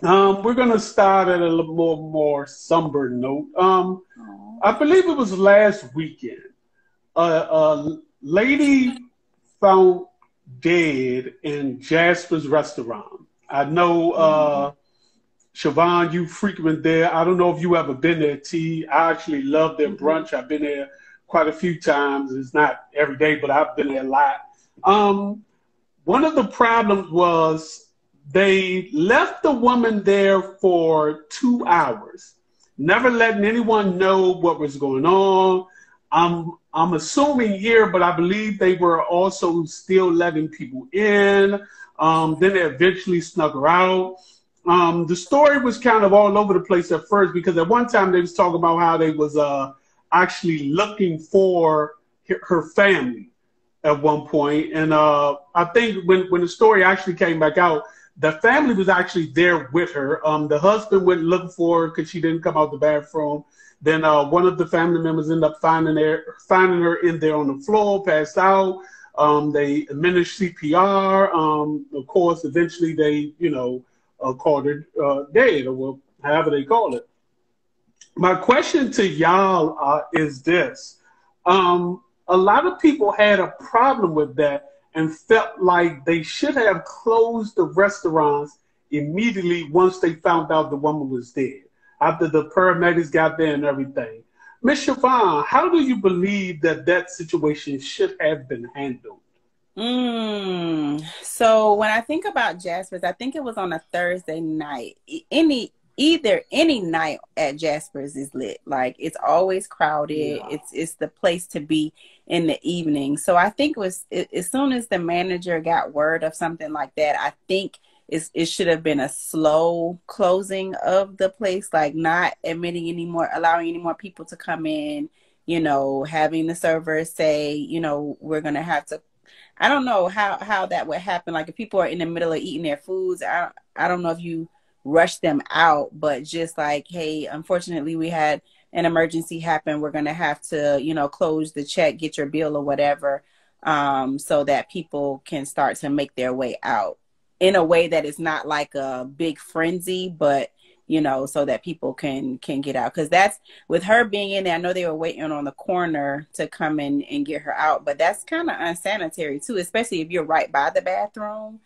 We're gonna start at a little more somber note. Oh. I believe it was last weekend. A lady found dead in Jasper's restaurant. I know, Siobhan, you frequent there. I don't know if you ever been there, T. I actually love their Mhm. brunch. I've been there quite a few times. It's not every day, but I've been there a lot. Um, One of the problems was they left the woman there for 2 hours, never letting anyone know what was going on. I'm assuming here, but I believe they were also still letting people in. Then they eventually snuck her out. The story was kind of all over the place at first because at one time they was talking about how they was actually looking for her family at one point, and I think when the story actually came back out, the family was actually there with her. The husband went looking for her because she didn't come out the bathroom. Then one of the family members ended up finding her in there on the floor, passed out. They administered CPR. Of course, eventually they, called her dead, or however they call it. My question to y'all is this. A lot of people had a problem with that and felt like they should have closed the restaurants immediately once they found out the woman was dead, after the paramedics got there and everything. Miss Siobhan, how do you believe that that situation should have been handled? So when I think about Jasper's, I think it was on a Thursday night. Any night at Jasper's is lit. Like it's always crowded. Yeah. It's the place to be in the evening. So I think as soon as the manager got word of something like that, I think it should have been a slow closing of the place, like not admitting any more, allowing any more people to come in. Having the servers say, we're gonna have to. I don't know how that would happen. Like if people are in the middle of eating their foods, I don't know if you rush them out, but just like, hey, unfortunately we had an emergency happen. We're gonna have to, close the check, get your bill or whatever, so that people can start to make their way out in a way that is not like a big frenzy, but so that people can get out. Because that's with her being in there. I know they were waiting on the coroner to come in and get her out, but that's kind of unsanitary too, especially if you're right by the bathroom.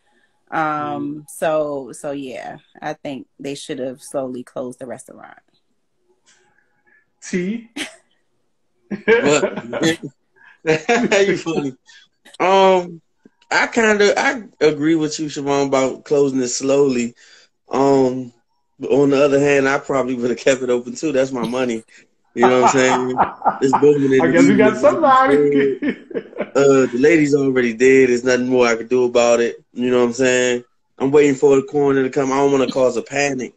So yeah, I think they should have slowly closed the restaurant. T. But you funny. Um, I agree with you, Siobhan, about closing it slowly. But on the other hand, I probably would have kept it open too. That's my money. You know what I'm saying? It's booming in I the guess we got somebody. evening. The lady's already dead. There's nothing more I could do about it. You know what I'm saying? I'm waiting for the coroner to come. I don't want to cause a panic.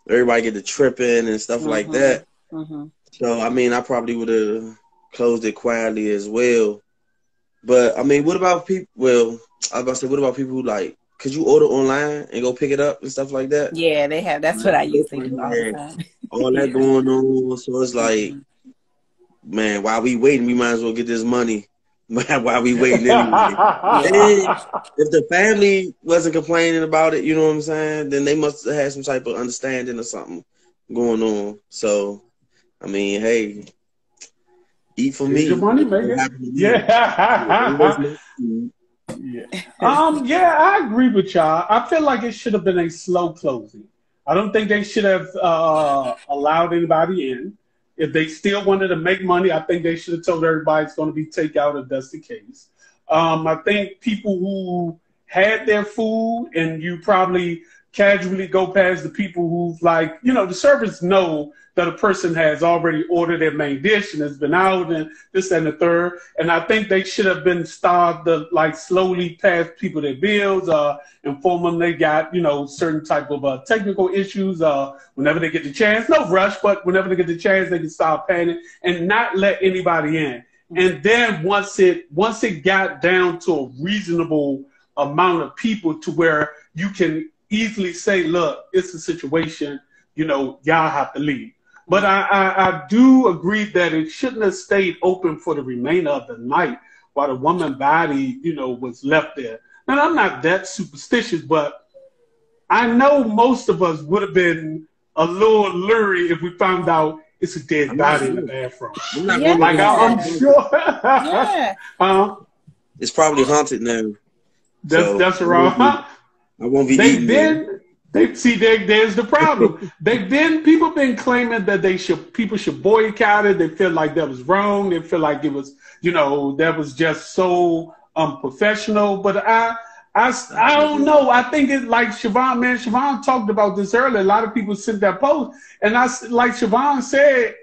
Everybody get to tripping and stuff like Mm-hmm. that. Mm-hmm. So, I mean, I probably would have closed it quietly as well. But, I mean, what about people? Well, I was about to say, what about people who, like, could you order online and go pick it up and stuff like that? Yeah, they have. That's what Like, I usually do all the time. all that Yeah. going on. So it's like, Mm-hmm. man, while we waiting, we might as well get this money. While we waiting anyway. And Yeah. if the family wasn't complaining about it, you know what I'm saying, then they must have had some type of understanding or something going on. So, I mean, hey, eat for Here's your me. money, That's make what it. happened to me. Yeah, don't waste Yeah. my food. Yeah. Yeah, I agree with y'all. I feel like it should have been a slow closing. I don't think they should have allowed anybody in. If they still wanted to make money, I think they should have told everybody it's going to be takeout if that's the case. I think people who had their food and you probably casually go past the people who've like, the servers know that a person has already ordered their main dish and has been out and this and the third. And I think they should have been starved to like slowly pass people their bills, inform them they got, certain type of technical issues. Whenever they get the chance, no rush, but whenever they get the chance, they can start paying it and not let anybody in. And then once it got down to a reasonable amount of people to where you can easily say, look, it's a situation, y'all have to leave. But I do agree that it shouldn't have stayed open for the remainder of the night while the woman body, was left there. And I'm not that superstitious, but I know most of us would have been a little leery if we found out it's a dead body in the bathroom. Yeah. Like I'm sure. Yeah. It's probably haunted now. That's wrong. I won't be eating there. There's the problem. People been claiming that people should boycott it. They feel like that was wrong. They feel like it was, that was just so unprofessional. But I don't know. I think it's like Siobhan talked about this earlier. A lot of people sent that post, and like Siobhan said,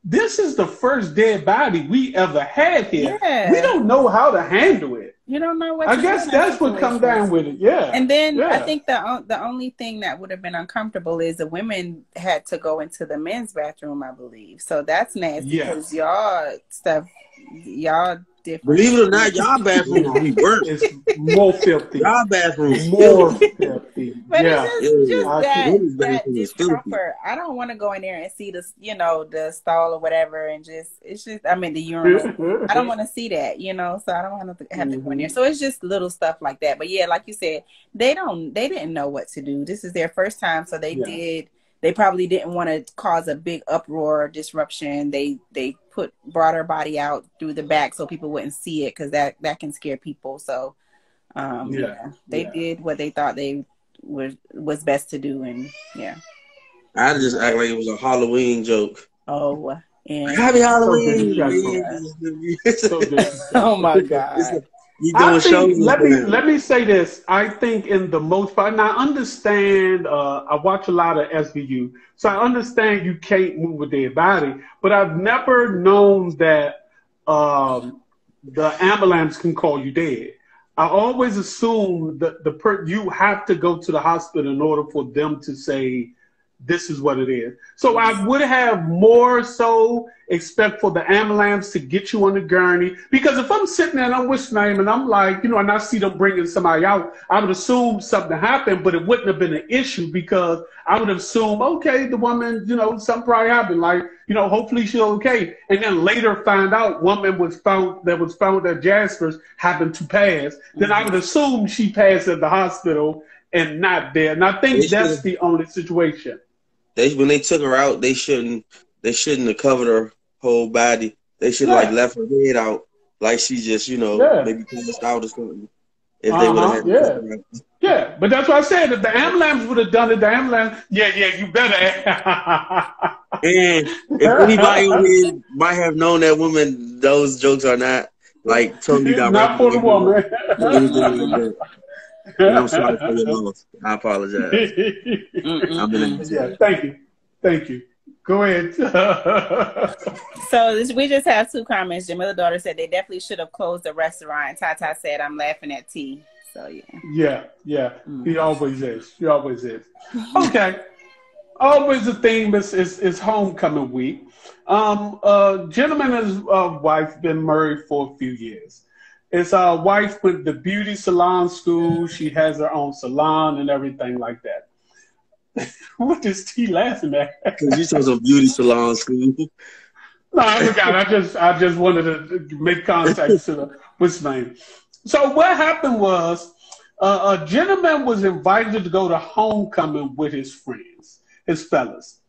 this is the first dead body we ever had here. Yeah. We don't know how to handle it. You don't know what. I guess that's what come down with it. Yeah. And then I think the only thing that would have been uncomfortable is the women had to go into the men's bathroom, I believe. So that's nasty because y'all different. Believe it or not, y'all bathrooms be worse. It's more filthy. Y'all bathrooms more filthy. But it's just that discomfort. I don't want to go in there and see the stall or whatever, and the urinal. I don't want to see that, so I don't want to have to go in there. So it's just little stuff like that. But yeah, like you said, they didn't know what to do. This is their first time, so they probably didn't want to cause a big uproar or disruption. They brought her body out through the back so people wouldn't see it because that can scare people. So they did what they thought was best to do, and I just act like it was a Halloween joke. Oh, and happy Halloween! Oh my God. Let me say this. I think in the most part, and I understand, I watch a lot of SVU, so I understand you can't move a dead body, but I've never known that the ambulance can call you dead. I always assume that you have to go to the hospital in order for them to say, this is what it is. So I would have more so expect for the ambulance to get you on the gurney, because if I'm sitting there and I'm whistling and I'm like, and I see them bringing somebody out, I would assume something happened, but it wouldn't have been an issue because I would assume, okay, the woman, something probably happened, like, hopefully she's okay. And then later find out woman was found at Jasper's happened to pass. Then I would assume she passed at the hospital and not there. And I think that's the only situation. When they took her out, they shouldn't have covered her whole body. They should have left her head out, like she just, maybe passed out or something. If they would have Yeah, but that's what I said. If the ambulance would have done it, you better. And if anybody over here might have known that woman, those jokes are not like totally direct. Not for the woman. I'm sorry for your loss. I apologize. Thank you. Go ahead. So we just have two comments. Jamila daughter said they definitely should have closed the restaurant. Tata said, I'm laughing at T. So yeah. He always is. She always is. Okay. Always the theme is homecoming week. Gentleman and his wife been married for a few years. His wife went to beauty salon school. She has her own salon and everything like that. What is T laughing at? Because you said some beauty salon school. No, I forgot. I just wanted to make contact to what's his name. So what happened was a gentleman was invited to go to homecoming with his friends, his fellas.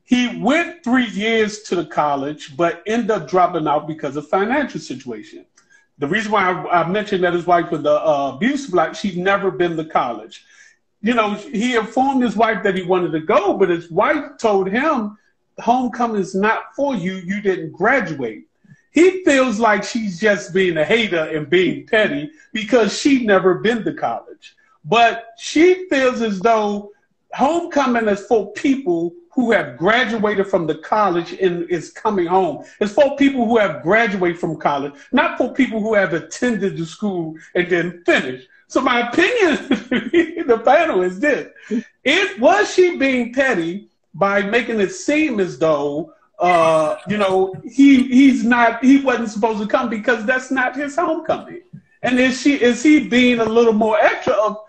He went 3 years to the college, but ended up dropping out because of financial situation. The reason why I mentioned that his wife was abusive, she'd never been to college. He informed his wife that he wanted to go, but his wife told him, homecoming is not for you. You didn't graduate. He feels like she's just being a hater and being petty because she'd never been to college. But she feels as though homecoming is for people who have graduated from the college and is coming home. It's for people who have graduated from college, not for people who have attended the school and then finished. So my opinion, the panel is this. Was she being petty by making it seem as though, he wasn't supposed to come because that's not his homecoming? And is he being a little more extra of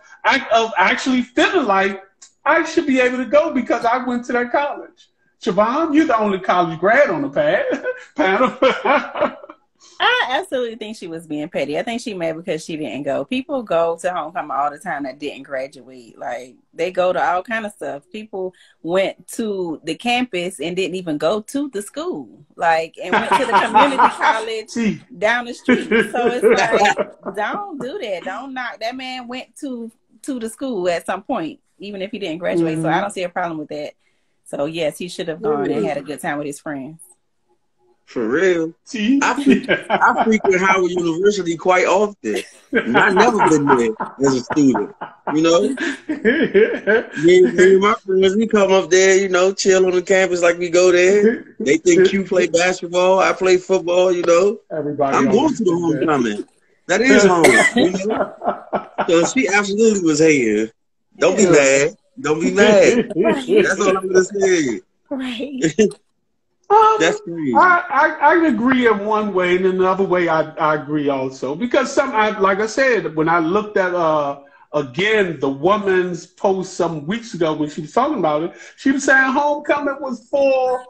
actually feeling like I should be able to go because I went to that college? Siobhan, you're the only college grad on the panel. I absolutely think she was being petty. I think she mad because she didn't go. People go to homecoming all the time that didn't graduate. Like, they go to all kind of stuff. People went to the campus and didn't even go to the school. Like, and went to the community college down the street. So it's like, don't do that. Don't knock. That man went to the school at some point, even if he didn't graduate. Mm-hmm. So I don't see a problem with that. So yes, he should have gone and had a good time with his friends. For real. I frequent Howard University quite often. And I've never been there as a student. You know? Me and my friends, we come up there, you know, chill on the campus like we go there. They think Q play basketball, I play football, you know. I'm going to the homecoming. That is home, you know? So she absolutely was here. Don't be mad. Don't be mad. That's all I'm going to say. Right. That's crazy. I agree in one way, and in another way, I agree also. Because like I said, when I looked at again the woman's post some weeks ago when she was talking about it, she was saying homecoming was for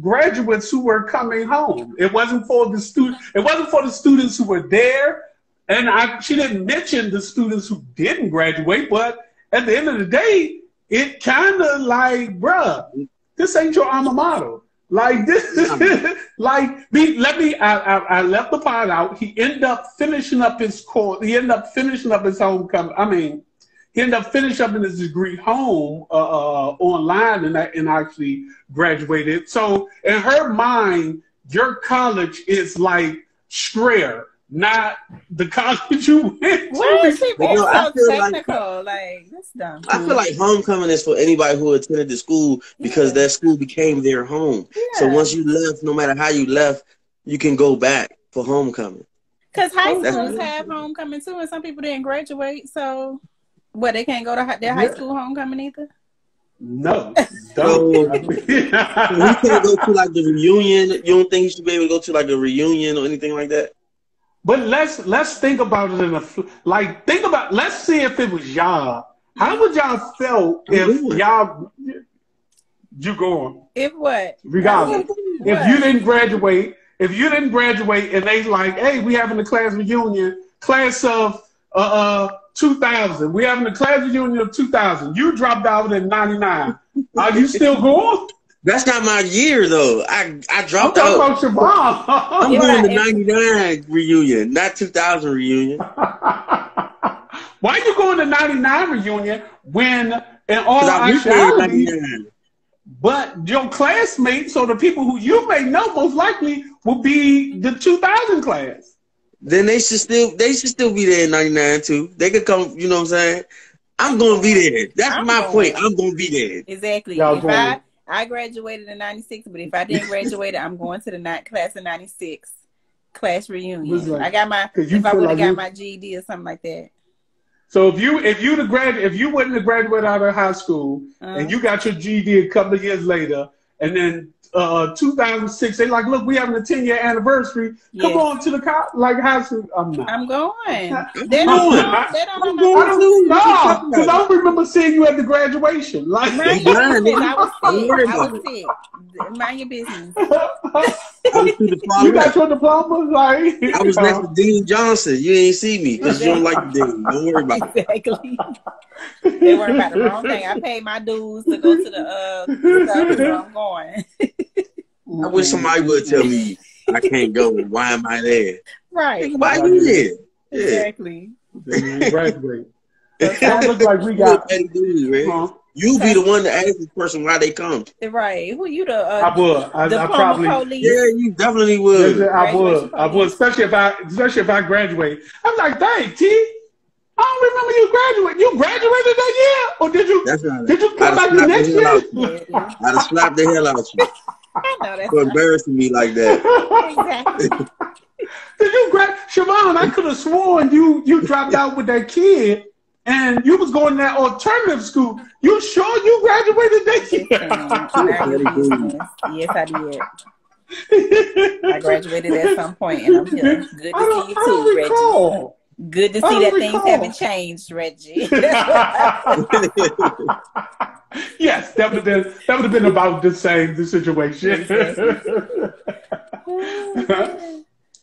graduates who were coming home. It wasn't for the It wasn't for the students who were there, and she didn't mention the students who didn't graduate. But at the end of the day, it kind of like, bruh, this ain't your alma mater. Like this, like I left the part out. He ended up finishing up his course. He ended up finishing up his homecoming. I mean, he ended up finishing up in his degree home online, and actually graduated. So in her mind, your college is like Strayer, not the college you went to. Why is she being so technical? Like, that's dumb. I feel like homecoming is for anybody who attended the school because that school became their home. Yeah. So once you left, no matter how you left, you can go back for homecoming. Because high schools have homecoming too, and some people didn't graduate. So, they can't go to their high school homecoming either? No. So he can't go to like the reunion. You don't think he should be able to go to like a reunion or anything like that? But let's think about it let's see if it was y'all. How would y'all feel if y'all you go on? If what? Regardless. If you didn't graduate and they like, hey, we having a class reunion, class of 2000. We having a class reunion of 2000. You dropped out in 99. Are you still going? That's not my year, though. I dropped out. I'm talking about your mom. I'm doing the 99 reunion, not 2000 reunion. Why are you going to 99 reunion when, in all actuality, but your classmates or the people who you may know most likely will be the 2000 class? Then they should still be there in 99 too. They could come, you know what I'm saying? I'm going to be there. That's my point. I'm going to be there. Exactly. I graduated in 96, but if I didn't graduate, I'm going to the class of 96 class reunion. Like, if I would have got my GED or something like that. So if you wouldn't have graduated out of high school and you got your GED a couple of years later, and then 2006, they like, look, we having a 10-year anniversary. Come on to the high school. I'm not. I'm going. They don't know. Because I don't remember seeing you at the graduation. Like, I was sick. Mind your business. You got your diploma? Like, I was next to Dean Johnson. You ain't see me because you don't like the Dean. Don't worry about it. Exactly. They worry about the wrong thing. I paid my dues to go to the stuff, so I'm going. I wish somebody would tell me I can't go. Why am I there? Right. Why are you there? Exactly. Graduate. It look like we got. You be the one to ask this person why they come. Right. Who you the? I would. I probably. Police? Yeah, you definitely would. I would. Especially if I graduate. I'm like, dang, T. I don't remember you graduated. You graduated that year, or did you come back the next year? I'd have slapped the hell out of you. I know that's for embarrassing me like that. Exactly. Did you Siobhan, I could have sworn you dropped out with that kid and you was going to that alternative school. You sure you graduated that year? Yes, I did. I graduated at some point, and I'm here. Good to see you too, Reggie. Good to see that things haven't changed, Reggie. Yes, that would have been about the situation.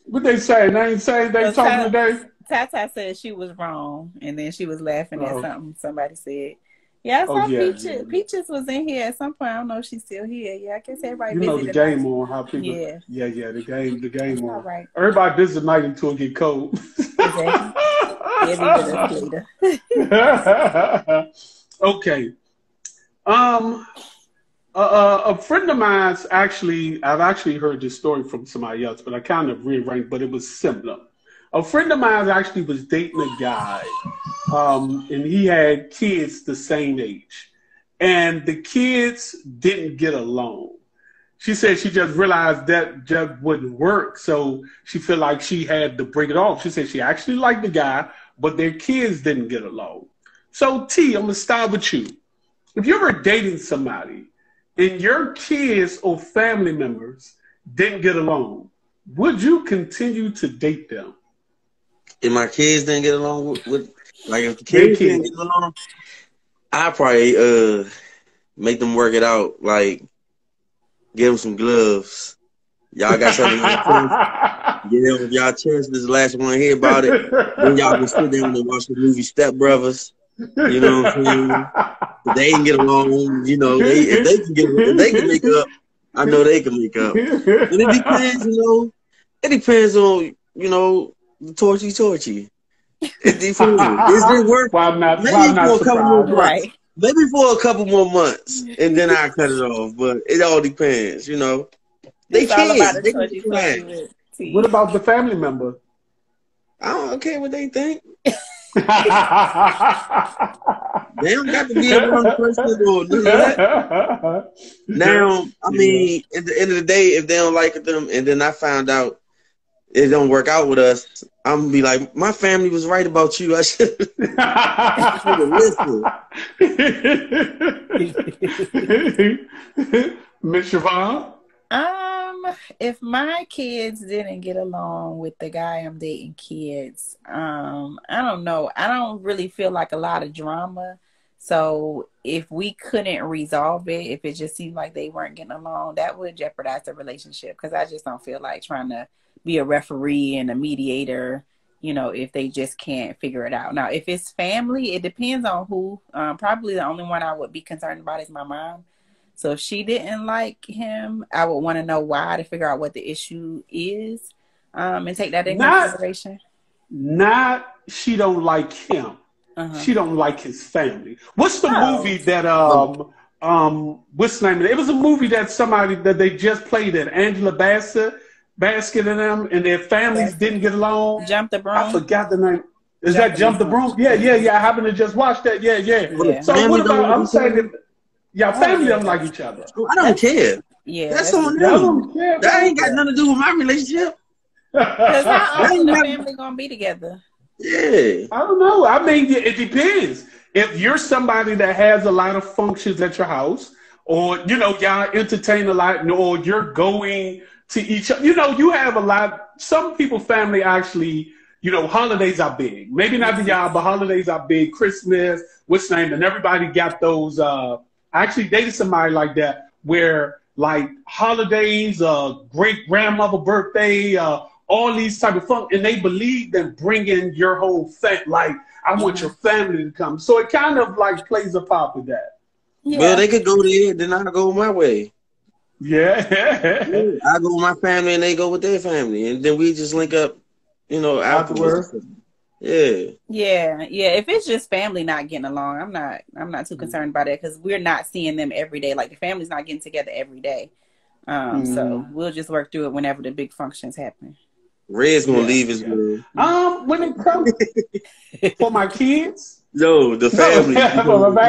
But they saying? They ain't saying they So talking today? Tata said she was wrong, and then she was laughing at Oh. something somebody said. Yeah, I Oh, saw yeah, Peaches. yeah. Peaches was in here at some point. I don't know if she's still here. Yeah, I guess everybody You busy know the tonight. game on, how people. Yeah. Yeah, the game All on. right. Everybody busy tonight until it get cold. Exactly. They'll be with us later. Okay. A friend of mine's I've actually heard this story from somebody else, but I kind of rearranged, but it was similar. A friend of mine actually was dating a guy, and he had kids the same age, and the kids didn't get along. She said she just realized that just wouldn't work, so she felt like she had to break it off. She said she actually liked the guy, but their kids didn't get along. So T, I'm gonna start with you. If you're ever dating somebody and your kids or family members didn't get along, would you continue to date them? If my kids didn't get along with like if the kids didn't get along, I probably make them work it out. Like give them some gloves. Y'all got something to give them if y'all chance. This is the last one here about it. Then y'all can sit down and watch the movie Step Brothers. You know what I'm saying? If they can get along, you know, if they can make up, I know they can make up. But it depends, you know. It depends on, you know, the torchy. It depends. Is it worth? Maybe for a couple more months. Right. Maybe for a couple more months, and then I cut it off. But it all depends, you know. They can't. What about the family member? I don't care what they think. They don't got to be a one person or none of that. Now, I mean, at the end of the day, if they don't like them, and then I found out it don't work out with us, I'm gonna be like, my family was right about you. I should have listened. Miss Siobhan? If my kids didn't get along with the guy I'm dating kids, I don't know. I don't really feel like a lot of drama. So if we couldn't resolve it, if it just seemed like they weren't getting along, that would jeopardize the relationship, because I just don't feel like trying to be a referee and a mediator, you know, if they just can't figure it out. Now, if it's family, it depends on who. Probably the only one I would be concerned about is my mom. So if she didn't like him, I would want to know why, to figure out what the issue is, and take that into consideration. Not she don't like him. She don't like his family. What's the movie that what's the name of it? It was a movie that somebody that they just played in, Angela Bassett and them, and their families didn't get along. Jump the Broom. I forgot the name. Is that Jump the Broom? Yeah. I happened to just watch that. Yeah. So what about? I'm saying that. Yeah, family don't like each other. I don't care. Yeah, that's on them. That ain't got nothing to do with my relationship. Because how often the family gonna be together? Yeah, I don't know. I mean, it depends. If you're somebody that has a lot of functions at your house, or you know, y'all entertain a lot, or you're going to each other, you know, you have a lot. Some people, family actually, you know, holidays are big. Maybe not to y'all, but holidays are big. Christmas, what's the name, and everybody got those. I actually dated somebody like that, where like holidays, great grandmother birthday, all these type of fun, and they believe in bringing your whole family. Like, I want your family to come. So it kind of like plays a part with that. Yeah. Well, they could go there, then I go my way. Yeah. I go with my family, and they go with their family, and then we just link up, you know, afterwards. Yeah. If it's just family not getting along, I'm not too concerned about it, because we're not seeing them every day. Like, the family's not getting together every day. So we'll just work through it whenever the big functions happen. Red's gonna leave his room. When it comes for my kids, no, the family. For my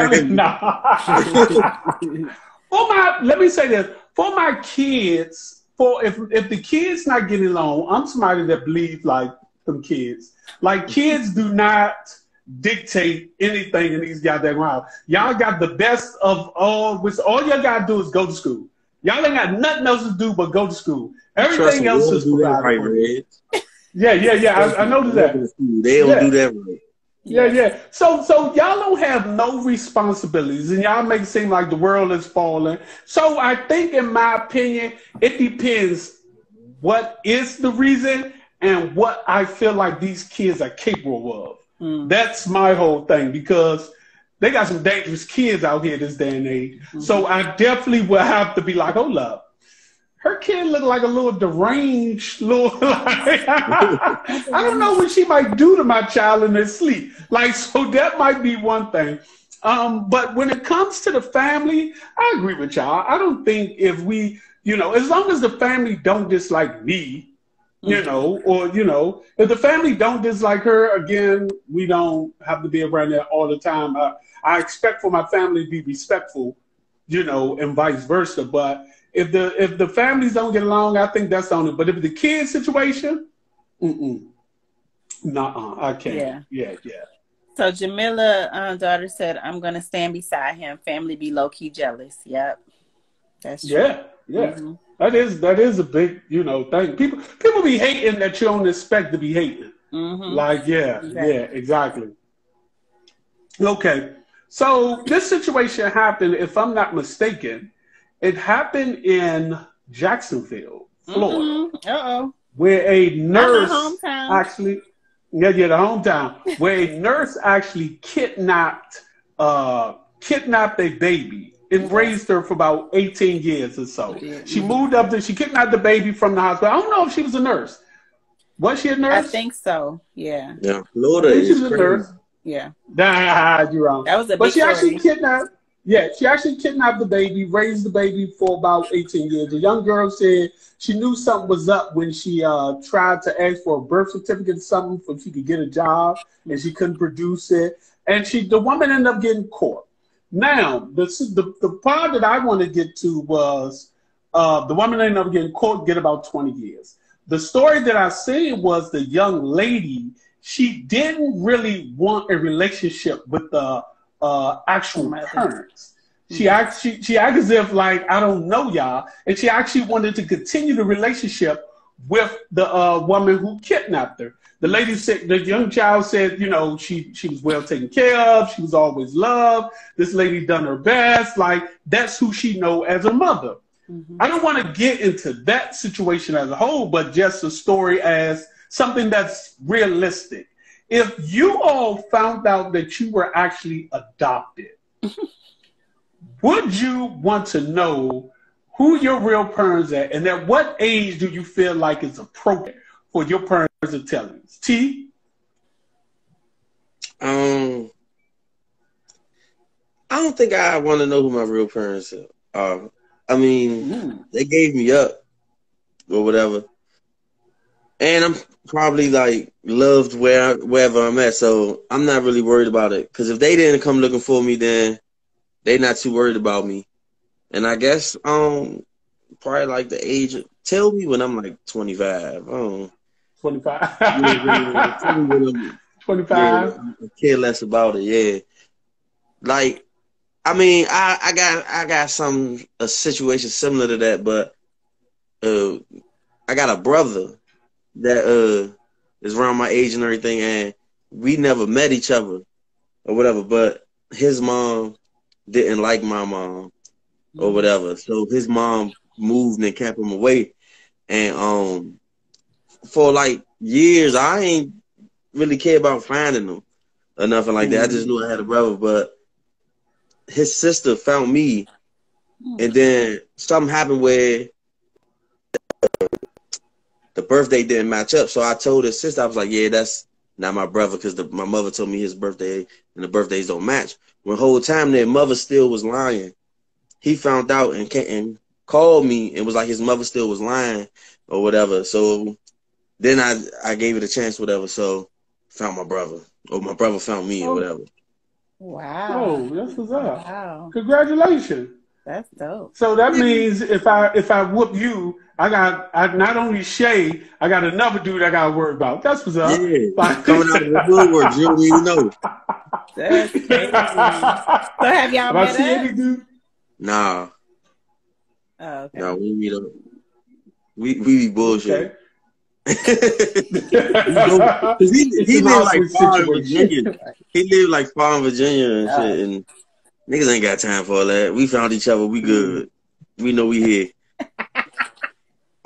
family, let me say this. For my kids, if the kids not getting along, I'm somebody that believes like them kids. Like, kids do not dictate anything in these goddamn lives. Y'all got the best of all, which all y'all gotta do is go to school. Y'all ain't got nothing else to do but go to school. Everything else is provided for. Yeah. I noticed that. They don't do that right. Yeah. So y'all don't have no responsibilities, and y'all make it seem like the world is falling. So I think, in my opinion, it depends what is the reason, and what I feel like these kids are capable of. That's my whole thing, because they got some dangerous kids out here this day and age. So I definitely will have to be like, hold up. Her kid looked like a little deranged, I don't know what she might do to my child in their sleep. Like, so that might be one thing. But when it comes to the family, I agree with y'all. I don't think if we, as long as the family don't dislike me, or, if the family don't dislike her, again, we don't have to be around there all the time. I expect for my family to be respectful, and vice versa. But if the families don't get along, I think that's on it. But if the kid situation, I can't. Yeah. So Jamila, daughter said, "I'm gonna stand beside him. Family be low key jealous." Yep, that's true. Yeah. That is a big thing. People be hating that you don't expect to be hating. Like exactly. Okay, so this situation happened, if I'm not mistaken. It happened in Jacksonville, Florida, where a nurse actually, the hometown, where a nurse actually kidnapped a baby and raised her for about 18 years or so. She moved up there. She kidnapped the baby from the hospital. I don't know if she was a nurse. Was she a nurse? I think so. Yeah. Yeah, Florida is a nurse. Yeah. You're wrong. That was a big But she story. actually kidnapped. Yeah, she actually kidnapped the baby, raised the baby for about 18 years. The young girl said she knew something was up when she tried to ask for a birth certificate or something so she could get a job, and she couldn't produce it. And the woman ended up getting caught. Now, the part that I want to get to was the woman ended up getting caught, get about 20 years. The story that I seen was the young lady, she didn't really want a relationship with the actual parents. She acted as if, like, I don't know y'all, and she actually wanted to continue the relationship with the woman who kidnapped her. The lady said, the young child said, she was well taken care of, she was always loved, this lady done her best, like, that's who she know as a mother. I don't want to get into that situation as a whole, but just a story as something that's realistic. If you all found out that you were actually adopted, would you want to know who your real parents are, and at what age do you feel like is appropriate for your parents to tell you? T? I don't think I want to know who my real parents are. I mean, they gave me up or whatever. And I'm probably like loved wherever I'm at, so I'm not really worried about it. Because if they didn't come looking for me, then they're not too worried about me. And I guess probably like the age. Tell me when I'm like 25. 25. 25. I care less about it. Yeah. Like, I mean, I got a situation similar to that, but I got a brother that is around my age and everything, and we never met each other or whatever, but his mom didn't like my mom or whatever, so his mom moved and kept him away. And for like years I ain't really care about finding him or nothing like that. I just knew I had a brother, but his sister found me, and then something happened where the birthday didn't match up. So I told his sister, I was like, yeah, that's not my brother, because my mother told me his birthday and the birthdays don't match. When the whole time their mother still was lying. He found out and called me and was like his mother still was lying or whatever. So then I gave it a chance, whatever. So found my brother, or my brother found me or whatever. Wow. Oh, that's what's up. Wow. Congratulations. That's dope. So that means if I whoop you, I not only Shay, I got another dude I got to worry about. That's what's up. Yeah. Coming out of the woodwork, you don't even know. That's crazy. So have y'all met up? Any dude? Nah. Oh, okay. No, we meet up. We be bullshit. Okay. he lived like far in Virginia. He lived like far in Virginia and shit, and niggas ain't got time for all that. We found each other. We good. We know we here.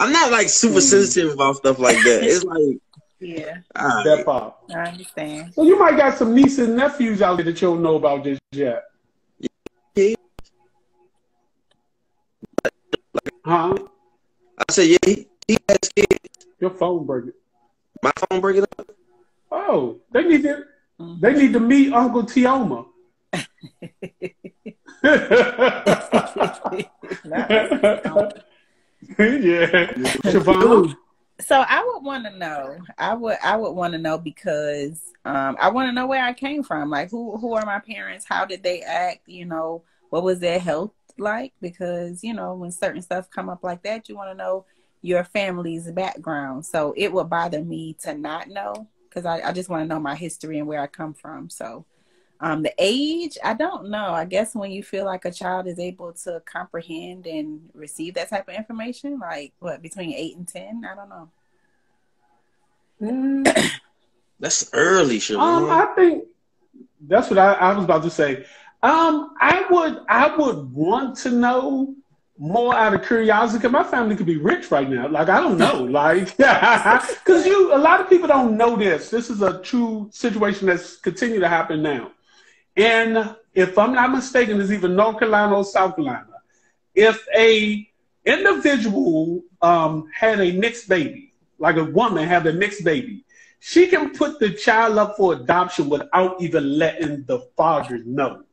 I'm not like super sensitive about stuff like that. It's like, yeah, that part. I understand. So you might got some nieces and nephews out there that you don't know about just yet. Yeah. Huh? I said, yeah, he has kids. Your phone breaking. My phone breaking up. Oh, they need to meet Uncle Tioma. Yeah, Siobhan. So I would want to know. I would want to know because I want to know where I came from. Like who are my parents? How did they act? You know, what was their health like? Because you know, when certain stuff come up like that, you want to know your family's background. So it would bother me to not know because I just want to know my history and where I come from. So the age, I don't know. I guess when you feel like a child is able to comprehend and receive that type of information, like what, between 8 and 10? I don't know. That's early, Siobhan. I think that's what I was about to say. I would want to know more out of curiosity because my family could be rich right now. Like, I don't know. Like, because a lot of people don't know this. This is a true situation that's continuing to happen now. And if I'm not mistaken, it's either North Carolina or South Carolina. If a individual had a mixed baby, like a woman had a mixed baby, she can put the child up for adoption without even letting the father know.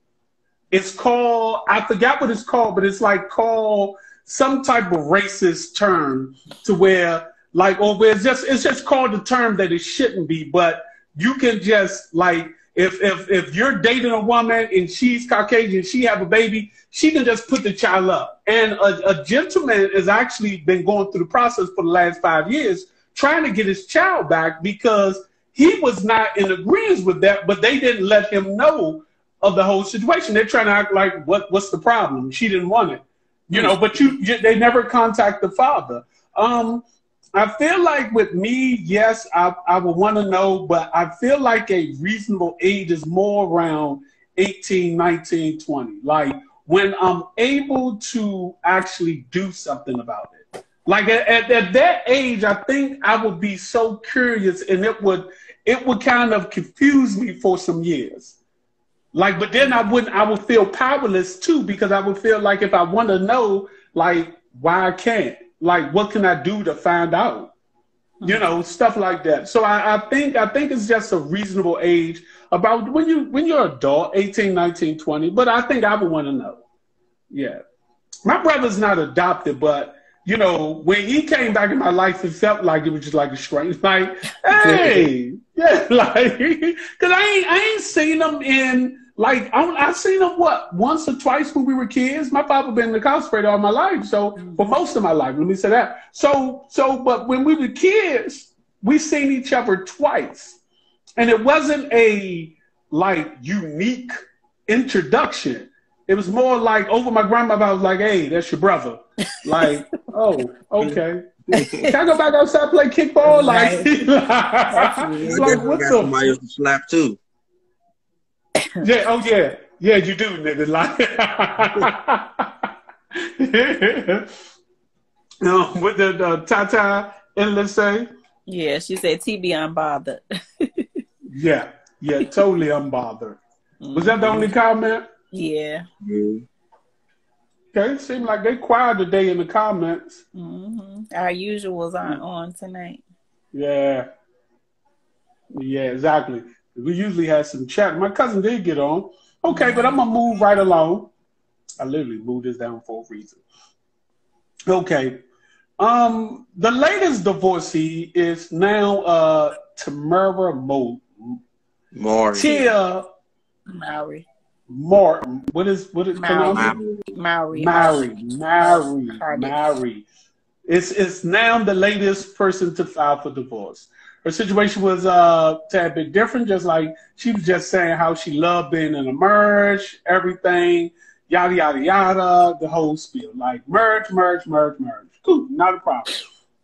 It's called, I forgot what it's called, but it's like called some type of racist term to where like, or where it's just called the term that it shouldn't be, but you can just like, if you're dating a woman and she's Caucasian, she have a baby, she can just put the child up. And a gentleman has actually been going through the process for the last 5 years trying to get his child back because he was not in agreement with that, but they didn't let him know of the whole situation. They're trying to act like, what's the problem? She didn't want it, you know, but they never contact the father. I feel like with me, yes, I would want to know, but I feel like a reasonable age is more around 18, 19, 20. Like when I'm able to actually do something about it. Like at that age, I think I would be so curious and it would kind of confuse me for some years. Like, but then I would feel powerless too, because I would feel like if I want to know, like, why I can't, like, what can I do to find out? You know, stuff like that. So I think it's just a reasonable age about when you're adult, 18, 19, 20, but I think I would want to know. Yeah. My brother's not adopted, but you know, when he came back in my life, it felt like it was just like a strange, like, hey, yeah, like, cause I ain't seen him in, like, I seen him once or twice when we were kids. My father been incarcerated all my life, so for most of my life, let me say that. So, but when we were kids, we seen each other twice, and it wasn't a like unique introduction. It was more like over my grandmother. I was like, "Hey, that's your brother." Like, oh, okay. Can I go back outside and play kickball? Like, like what the? Somebody else to slap too. Yeah. Oh, yeah. Yeah, you do, nigga. Like, what did Tata Endless say? Yeah, she said TB unbothered. Yeah, totally unbothered. Was that the only comment? Yeah. Okay, it seemed like they quiet today in the comments. Our usuals aren't on tonight. Yeah, exactly. We usually have some chat. My cousin did get on. Okay, but I'm going to move right along. I literally moved this down for a reason. Okay. The latest divorcee is now Tamara Mowry. Tia Mowry. Martin. What is pronounced? Mowry. It's now the latest person to file for divorce. Her situation was a tad bit different, just like she was just saying how she loved being in a merge, everything, yada, yada, yada, the whole spiel. Like merge. Cool, not a problem.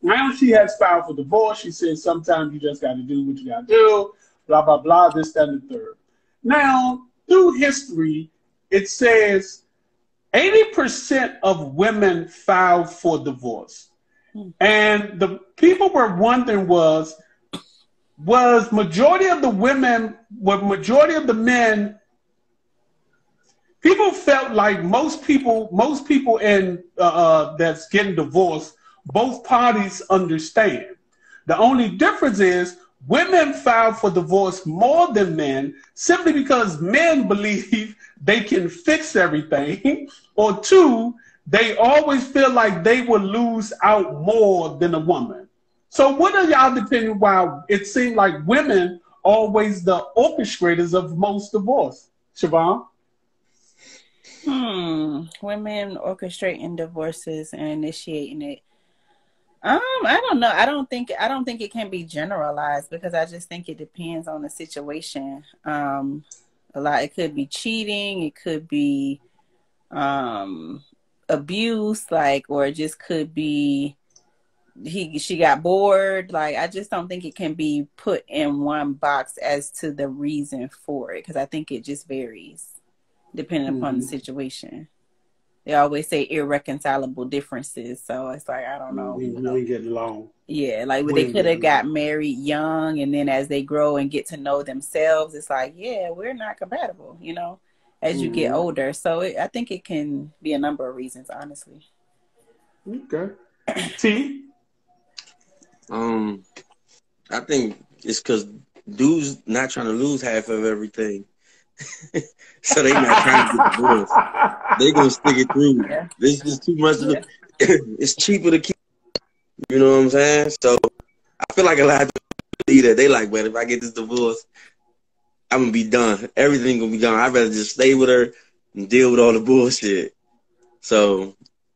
Now she has filed for divorce. She says sometimes you just got to do what you got to do, blah, blah, blah, this, that, and the third. Now, through history, it says 80% of women file for divorce. And the people were wondering was majority of the women, majority of the men, people felt like most people in that's getting divorced, both parties understand. The only difference is women file for divorce more than men simply because men believe they can fix everything, or two, they always feel like they will lose out more than a woman. So what are y'all opinion why it seemed like women always the orchestrators of most divorce? Siobhan? Women orchestrating divorces and initiating it. I don't know. I don't think it can be generalized because I just think it depends on the situation. A lot, it could be cheating, it could be abuse, like, or it just could be she got bored. Like, I just don't think it can be put in one box as to the reason for it, because I think it just varies depending upon the situation. They always say irreconcilable differences, so it's like, I don't know. We get along. Yeah, like they could have got married young, and then as they grow and get to know themselves, it's like, yeah, we're not compatible, you know, as you get older. So I think it can be a number of reasons, honestly. Okay. T? I think it's because dudes not trying to lose half of everything. So they not trying to get divorced. They gonna stick it through. Yeah. This is too much of it's cheaper to keep. You know what I'm saying? So I feel like a lot of people believe that. They like, well, if I get this divorce, I'm gonna be done. Everything gonna be gone. I'd rather just stay with her and deal with all the bullshit. So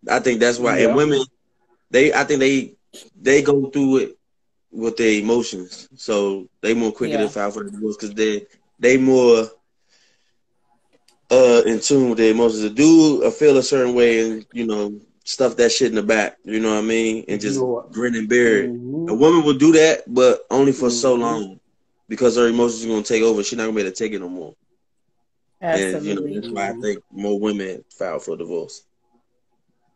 I think that's why. And women, I think they go through it with their emotions. So they more quicker to file for the divorce because they more in tune with their emotions. A dude will feel a certain way and, you know, stuff that shit in the back, you know what I mean? And just grin and bear it. A woman will do that, but only for so long because her emotions are going to take over. She's not going to be able to take it no more. Absolutely. And, you know, that's why I think more women file for divorce.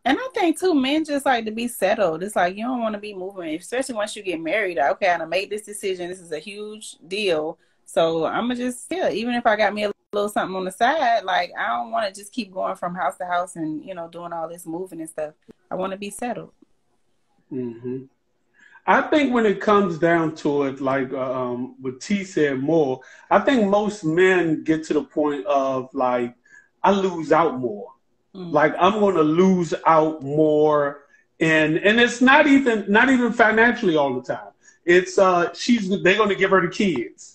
And I think, too, men just like to be settled. It's like, you don't want to be moving, especially once you get married. Okay, I made this decision. This is a huge deal. So I'm going to just, even if I got me a little something on the side, like, I don't want to just keep going from house to house and, you know, doing all this moving and stuff. I want to be settled. I think when it comes down to it, like what T said more, I think most men get to the point of, like, I lose out more. Like, I'm going to lose out more. And it's not even financially all the time. It's they're going to give her the kids.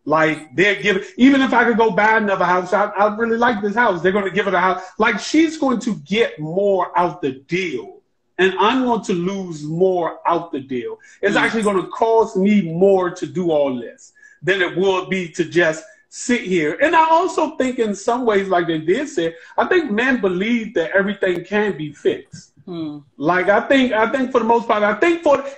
Like, they're giving, even if I could go buy another house, I really like this house. They're going to give her the house. Like, she's going to get more out the deal. And I'm going to lose more out the deal. It's actually going to cost me more to do all this than it will be to just sit here. And I also think in some ways, like they did say, I think men believe that everything can be fixed. Like, I think for the most part,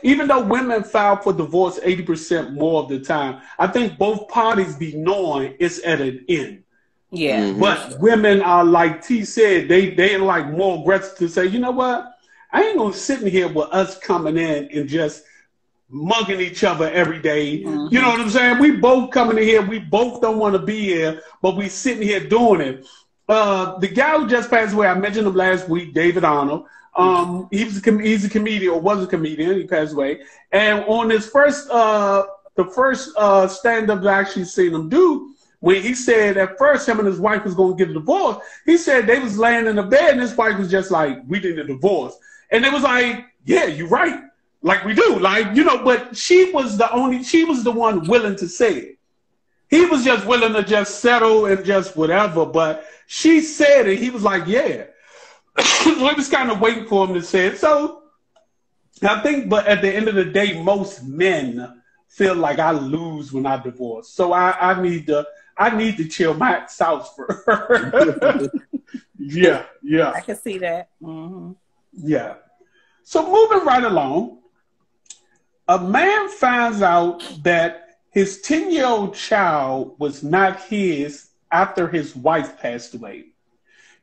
even though women file for divorce 80% more of the time, I think both parties be knowing it's at an end. Yeah. But women are, like T said, they like more aggressive to say, you know what? I ain't gonna sit in here with us coming in and just mugging each other every day. You know what I'm saying? We both coming in here. We both don't want to be here, but we sitting here doing it. The guy who just passed away, I mentioned him last week, David Arnold. He's a comedian, or was a comedian. He passed away. And on his first stand-up I actually seen him do, when he said at first him and his wife was going to get a divorce, he said they was laying in the bed and his wife was just like, we need a divorce. And it was like, yeah, you're right. Like, we do. Like, you know, but she was the one willing to say it. He was just willing to just settle and just whatever. But she said it. He was like, yeah. So he was kind of waiting for him to say it. So I think, but at the end of the day, most men feel like I lose when I divorce. So I need to chill my out for her. Yeah. I can see that. Yeah. So moving right along, a man finds out that his 10-year-old child was not his after his wife passed away.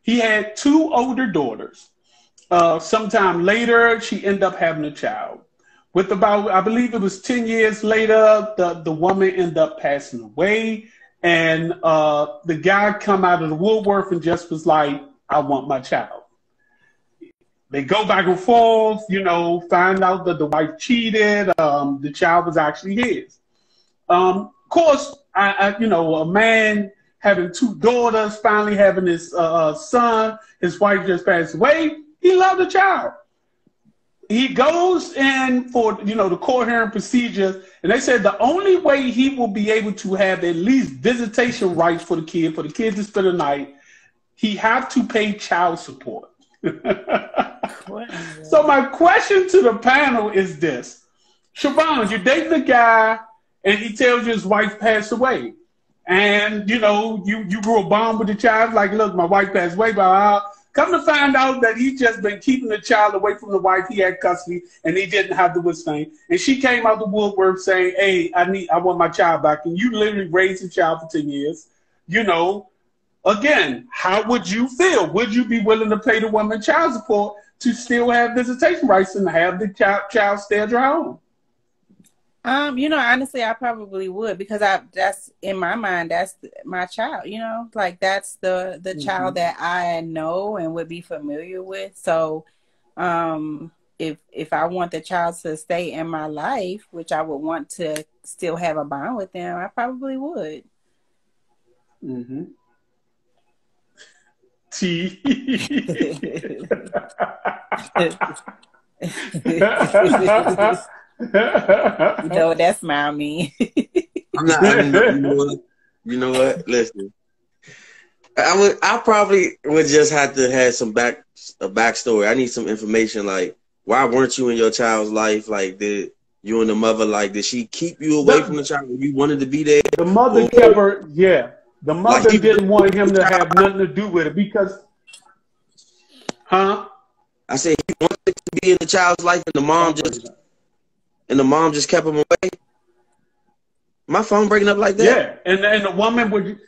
He had two older daughters, sometime later, she ended up having a child. With about, I believe it was 10 years later, the woman ended up passing away. And the guy come out of the woodwork and just was like, I want my child. They go back and forth, find out that the wife cheated. The child was actually his. Of course, a man having two daughters, finally having his son, his wife just passed away. He loved the child. He goes in for, the court hearing procedures, and they said the only way he will be able to have at least visitation rights for the kid to spend the night, he have to pay child support. So my question to the panel is this. Siobhan, you're dating a guy, and he tells you his wife passed away. And, you grew a bond with the child, like, look, my wife passed away, but come to find out that he just been keeping the child away from the wife. He had custody, and he didn't have the withstand. And she came out the woodwork saying, hey, I want my child back. And you literally raised the child for 10 years. Again, how would you feel? Would you be willing to pay the woman child support to still have visitation rights and have the child stay at your home? Honestly, I probably would, because that's in my mind, that's my child, like that's the child that I know and would be familiar with. So, if I want the child to stay in my life, which I would want to still have a bond with them, I probably would. Mm-hmm. No, that's my me. I'm not. You know what? Listen, I probably would just have to have a backstory. I need some information. Like, why weren't you in your child's life? Like, did you and the mother, did she keep you away from the child when you wanted to be there? The mother kept her. Yeah, the mother didn't want him to have nothing to do with it because. Huh? I said he wanted to be in the child's life, and the mom just kept him away. My phone breaking up like that. Yeah, and the woman would.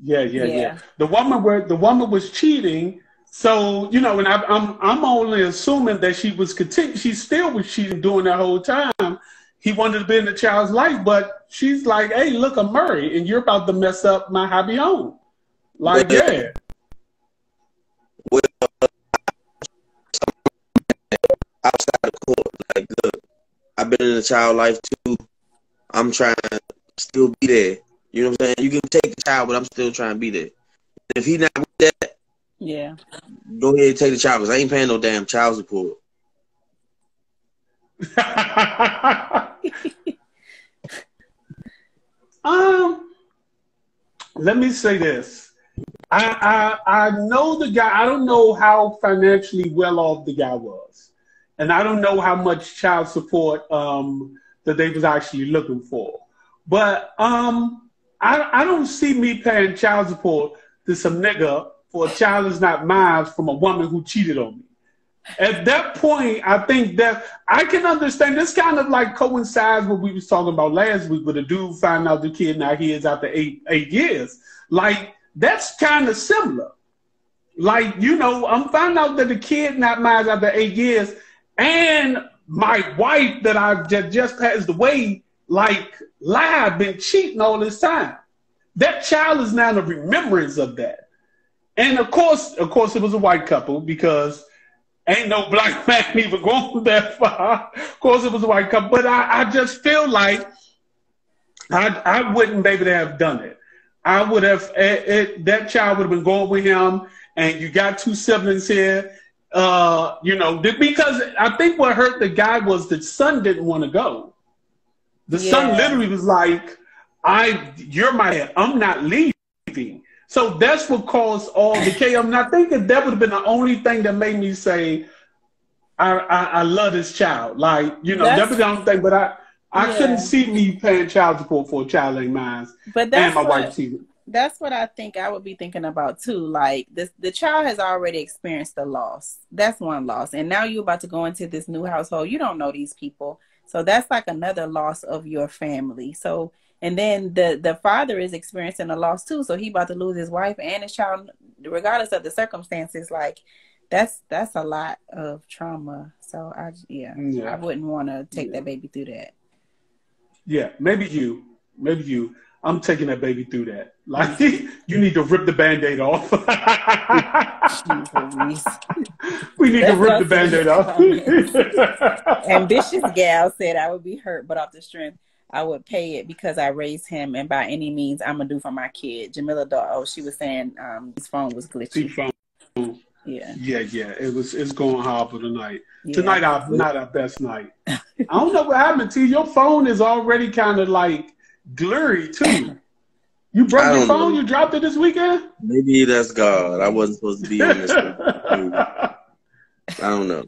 Yeah. The woman was cheating. So and I'm only assuming that she still was cheating during that whole time. He wanted to be in the child's life, but she's like, "Hey, look, I'm married, and you're about to mess up my happy home." Like, yeah. Well, outside of court, like, look, I've been in the child life too. I'm trying to still be there. You know what I'm saying? You can take the child, but I'm still trying to be there. If he not with that, yeah, go ahead and take the child, because I ain't paying no damn child support. Let me say this. I know the guy. I don't know how financially well off the guy was, and I don't know how much child support that they was actually looking for. But I don't see me paying child support to some nigga for a child that's not mine from a woman who cheated on me. At that point, I think that I can understand. This kind of like coincides with what we was talking about last week with a dude finding out the kid not his after eight years. Like, that's kind of similar. Like, I'm finding out that the kid not mine after 8 years, and my wife that I just passed away, like, lied, been cheating all this time. That child is now the remembrance of that. And of course, it was a white couple, because ain't no black man even going that far. Of course, it was a white couple, but I just feel like I wouldn't be able to have done it. I would have, that child would have been going with him, and you got two siblings here, because I think what hurt the guy was the son didn't want to go. The son literally was like, you're my dad. I'm not leaving. So that's what caused all the chaos. And I think that would have been the only thing that made me say, I love this child. Like, that was the only thing, but I couldn't see me paying child support for a child like mine. But that's and my wife too. That's what I think I would be thinking about too. Like, the child has already experienced the loss. That's one loss. And now you're about to go into this new household. You don't know these people. So that's like another loss of your family. So, and then the father is experiencing a loss too. So he about to lose his wife and his child, regardless of the circumstances. Like, that's a lot of trauma. So I wouldn't want to take that baby through that. Yeah, maybe you. I'm taking that baby through that. Like, you need to rip the Band-Aid off. We need to rip the Band-Aid off. Ambitious gal said, I would be hurt, but off the strength, I would pay it because I raised him, and by any means, I'm going to do for my kid. Jamila, she was saying his phone was glitchy. Yeah. It's going horrible tonight. Yeah. Tonight, not our best night. I don't know what happened to you. Your phone is already kind of like blurry too. You broke your phone? You dropped it this weekend? Maybe that's God. I wasn't supposed to be on this. I don't know.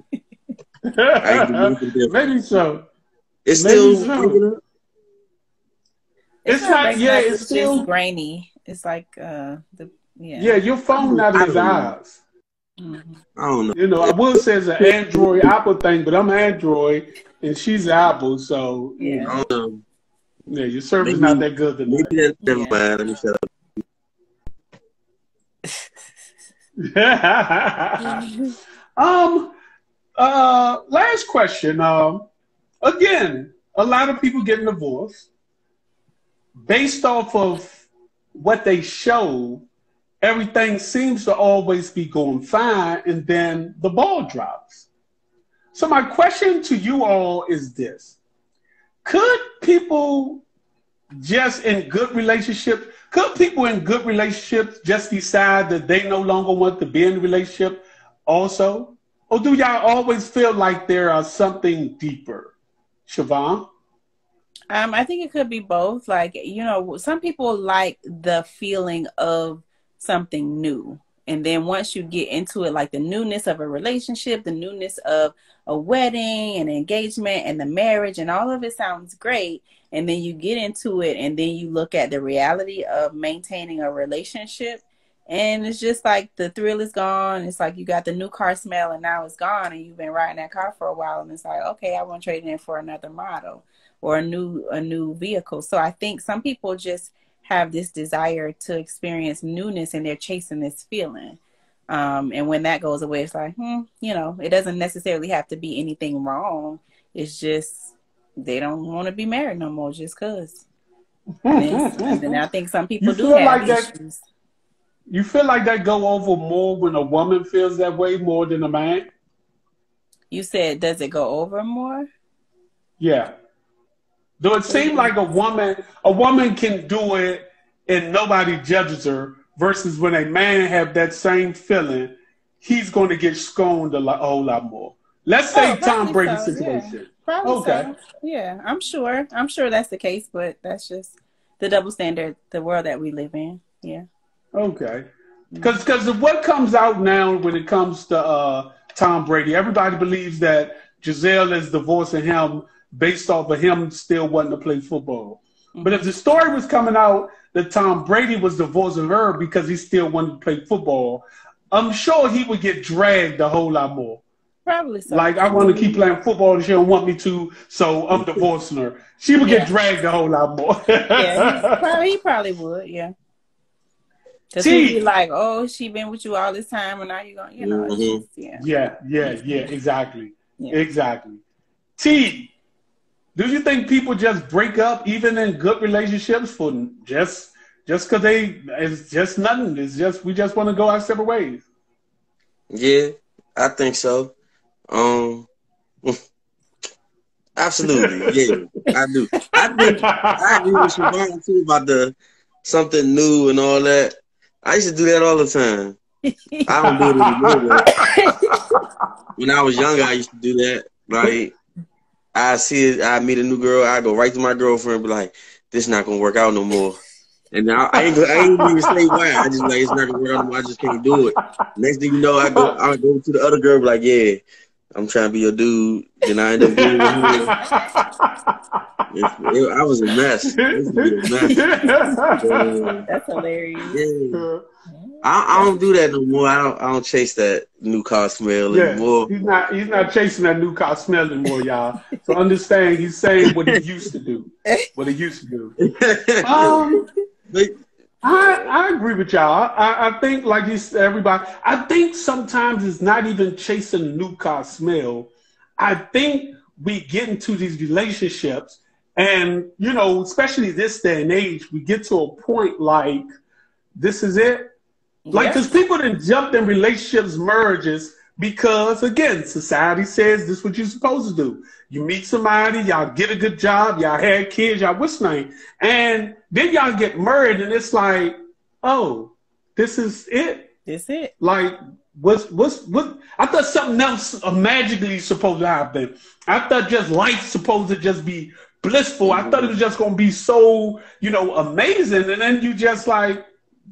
Maybe so. It's still. It's not. Yeah, it's still just grainy. It's like Yeah, your phone not in his eyes. Mm-hmm. I don't know. You know, I would say it's an Android Apple thing, but I'm Android and she's Apple, so yeah. I don't know. Yeah, your service not that good tonight. Maybe that's never mind. Let me shut up. Last question. Again, a lot of people getting divorced based off of what they show. Everything seems to always be going fine, and then the ball drops. So my question to you all is this. Could people in good relationships just decide that they no longer want to be in a relationship also? Or do y'all always feel like there are something deeper? Siobhan? I think it could be both. Like, you know, some people like the feeling of something new. And then once you get into it, like the newness of a relationship, the newness of a wedding and engagement and the marriage and all of it sounds great. And then you get into it and then you look at the reality of maintaining a relationship. And it's just like the thrill is gone. It's like you got the new car smell and now it's gone. And you've been riding that car for a while. And it's like, okay, I want to trade it in for another model or a new vehicle. So I think some people just have this desire to experience newness and they're chasing this feeling. And when that goes away, it's like, you know, it doesn't necessarily have to be anything wrong. It's just they don't want to be married no more just because. And then I think some people do have issues. You feel like that go over more when a woman feels that way more than a man? You said, does it go over more? Yeah. Do it seem like a woman can do it and nobody judges her versus when a man have that same feeling, he's going to get scorned a whole lot more. Let's say Tom Brady situation. Yeah. Probably so. Yeah, I'm sure that's the case, but that's just the double standard, the world that we live in. Yeah. Okay. Because what comes out now when it comes to Tom Brady, everybody believes that Giselle is divorcing him based off of him still wanting to play football. Mm-hmm. But if the story was coming out that Tom Brady was divorcing her because he still wanted to play football, I'm sure he would get dragged a whole lot more. Probably so. Like, I want to keep playing football and she don't want me to, so I'm divorcing her. She would get dragged a whole lot more. Yeah, he probably would, yeah. Because he'd be like, oh, she been with you all this time and now you're going, you know. Mm-hmm. Yeah, exactly. Yeah. Exactly. T, do you think people just break up even in good relationships for just because it's just nothing? It's just we just want to go our separate ways. Yeah, I think so. Absolutely, yeah, I do. I agree with Siobhan too about the something new and all that. I used to do that all the time. I don't do it anymore. When I was younger, I used to do that. Like, I meet a new girl, I go right to my girlfriend, be like, "This not gonna work out no more." And I ain't even say why. I just like it's not gonna work out no more. I just can't do it. Next thing you know, I go to the other girl, be like, "Yeah, I'm trying to be your dude." Then I end up being with her. I was a mess. That's hilarious. Yeah. I don't do that no more. I don't chase that new car smell anymore. He's not chasing that new car smell anymore, y'all. So understand, he's saying what he used to do. I agree with y'all. I think, like you said, everybody, I think sometimes it's not even chasing a new car smell. I think we get into these relationships and, you know, especially this day and age, we get to a point like, this is it. Like, because people done jumped in relationships, merges, because, again, society says this is what you're supposed to do. You meet somebody, y'all get a good job, y'all had kids, y'all what's name, and then y'all get married, and it's like, oh, this is it. This it. Like, what? I thought something else magically supposed to happen. I thought just life supposed to just be blissful. I thought it was just gonna be so, you know, amazing, and then you just like,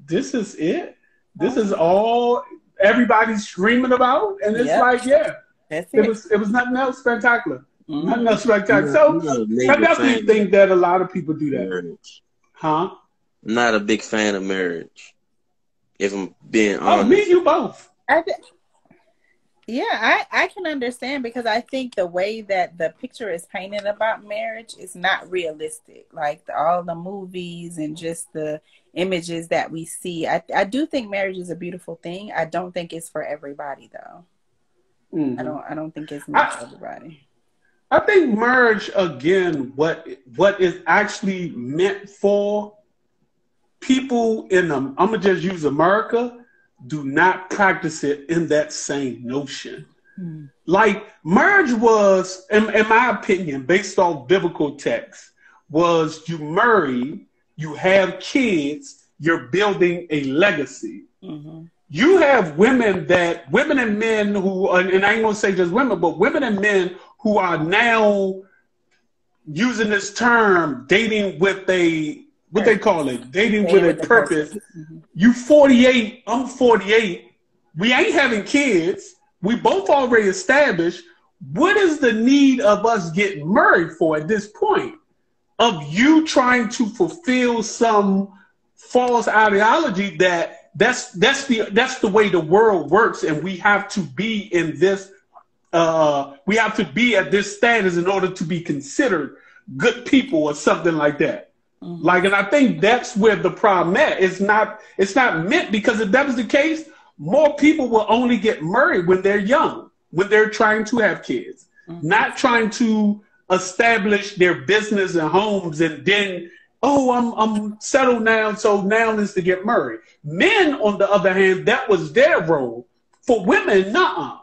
this is it. This is all everybody's screaming about, and it's like, yeah, that's it. It was nothing else spectacular. Nothing else spectacular. So I definitely think that a lot of people do that. Marriage. Huh? I'm not a big fan of marriage, if I'm being honest. Oh, me and you both. I can understand, because I think the way that the picture is painted about marriage is not realistic. Like all the movies and just the images that we see. I do think marriage is a beautiful thing. I don't think it's for everybody though. I don't think it's not for everybody. I think marriage, again, what is actually meant for people in I'm gonna just use America, do not practice it in that same notion. Like marriage was, in my opinion, based off biblical text, was you marry, you have kids, you're building a legacy. You have women and men who, and I ain't gonna say just women, but women and men who are now using this term, dating with a, what they call it, dating with a purpose. You 48, I'm 48. We ain't having kids. We both already established. What is the need of us getting married for at this point? Of you trying to fulfill some false ideology that's the way the world works, and we have to be in this. We have to be at this status in order to be considered good people or something like that. Like, and I think that's where the problem at. It's not meant, because if that was the case, more people will only get married when they're young, when they're trying to have kids, not trying to establish their business and homes and then, oh, I'm settled now, so now is to get married. Men, on the other hand, that was their role. For women, nuh-uh.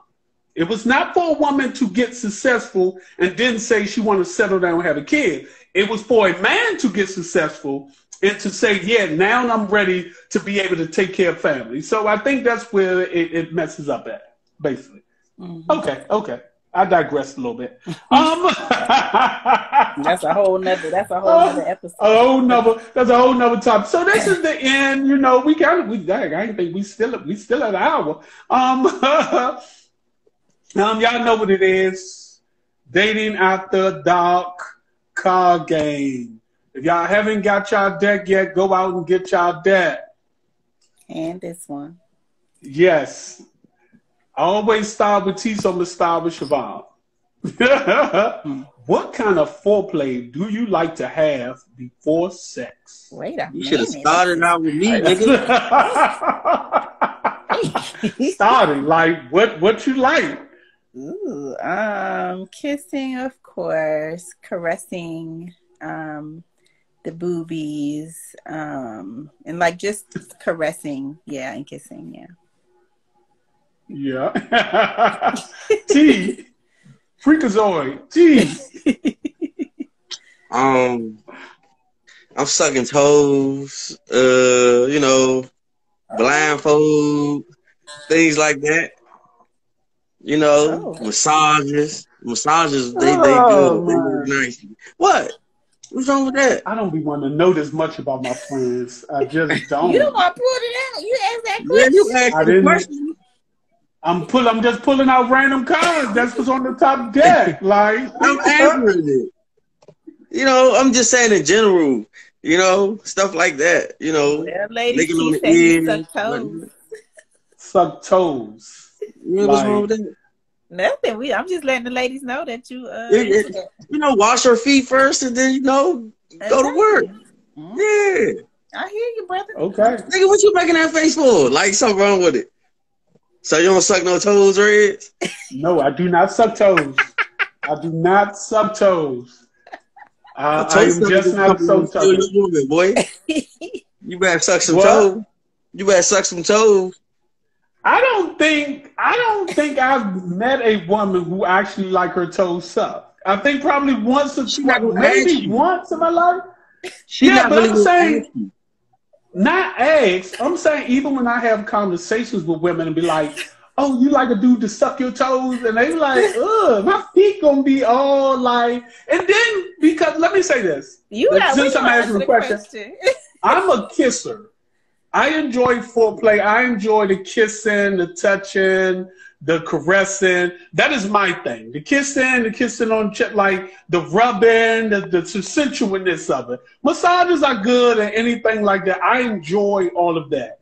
It was not for a woman to get successful and then say she want to settle down and have a kid. It was for a man to get successful and to say, yeah, now I'm ready to be able to take care of family. So I think that's where it messes up at, basically. Okay. I digressed a little bit. That's a whole nother episode. That's a whole nother topic. So this is the end. You know, I didn't think we still at an hour. Y'all know what it is. Dating After Dark card game. If y'all haven't got y'all deck yet, go out and get y'all deck. And this one. Yes. I always start with T, so I'm going to start with Siobhan. What kind of foreplay do you like to have before sex? Wait a minute. You should have started out with me, nigga. Starting, like, what you like? Ooh, kissing, of course, caressing, the boobies, and like just caressing, and kissing, Yeah. T. Freakazoid. T. I'm sucking toes, blindfold, things like that. Massages. Massages, they good. They look nice. What? What's wrong with that? I don't be wanting to know this much about my friends. I just don't. You don't want to pull it out. You asked that question. Yeah, you asked the question. I'm just pulling out random cards. That's what's on the top deck. Like, I'm answering it. I'm just saying in general. Stuff like that. Well, ladies, licking on the ear. Suck toes. Suck toes. What's wrong with that? Nothing. I'm just letting the ladies know that you wash your feet first and then go to work. Yeah. I hear you, brother. Okay. Nigga, what you making that face for? Like something wrong with it. So you don't suck no toes, Reds? No, I do not suck toes. I do not suck toes. I am just not so toes. Boy. You better suck some toes. You better suck some toes. I don't think I've met a woman who actually like her toes sucked. I think probably once or maybe once in my life. But I'm saying not ask. I'm saying even when I have conversations with women and be like, "Oh, you like a dude to suck your toes?" and they be like, "Ugh, my feet gonna be all like." And then because let me say this, since I'm asking the question, I'm a kisser. I enjoy foreplay. I enjoy the kissing, the touching, the caressing. That is my thing. The kissing on like the rubbing, the sensualness of it. Massages are good and anything like that. I enjoy all of that.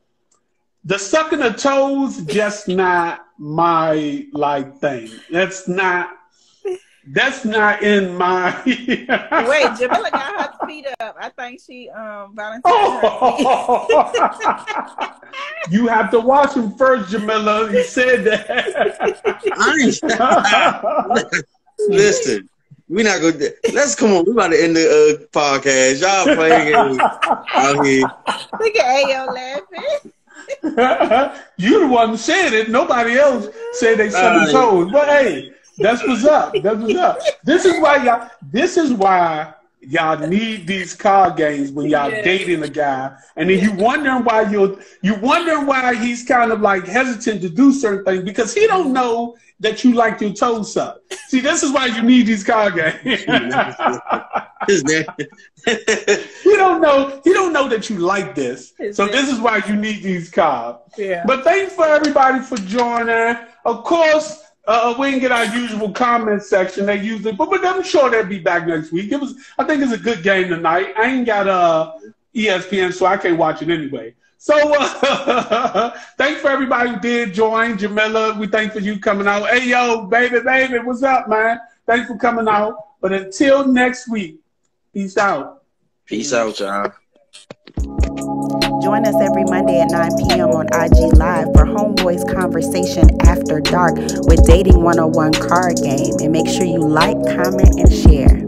The sucking of toes, just not my like thing. That's not in my. Wait, Jamila got her feet up. I think she volunteered. You have to watch him first, Jamila. He said that. Listen, we not gonna. Let's come on. We about to end the podcast. Y'all playing out here. Look at Ayo laughing. You the one who said it. Nobody else said they sucking toes. But hey. That's what's up. That's what's up. This is why y'all need these card games when y'all dating a guy, and then you wondering why he's kind of like hesitant to do certain things because he don't know that you like your toes sucked. See, this is why you need these card games. He don't know that you like this. So this is why you need these cards. Yeah. But thanks for everybody for joining. Of course. We didn't get our usual comment section. They usually, but I'm sure they'll be back next week. I think it's a good game tonight. I ain't got ESPN, so I can't watch it anyway. So thanks for everybody who did join. Jamila, we thank for you coming out. Hey, yo, baby, what's up, man? Thanks for coming out. But until next week, peace out. Peace out, y'all. Join us every Monday at 9 p.m. on IG Live for Homeboys Conversation After Dark with Dating 101 Card Game. And make sure you like, comment, and share.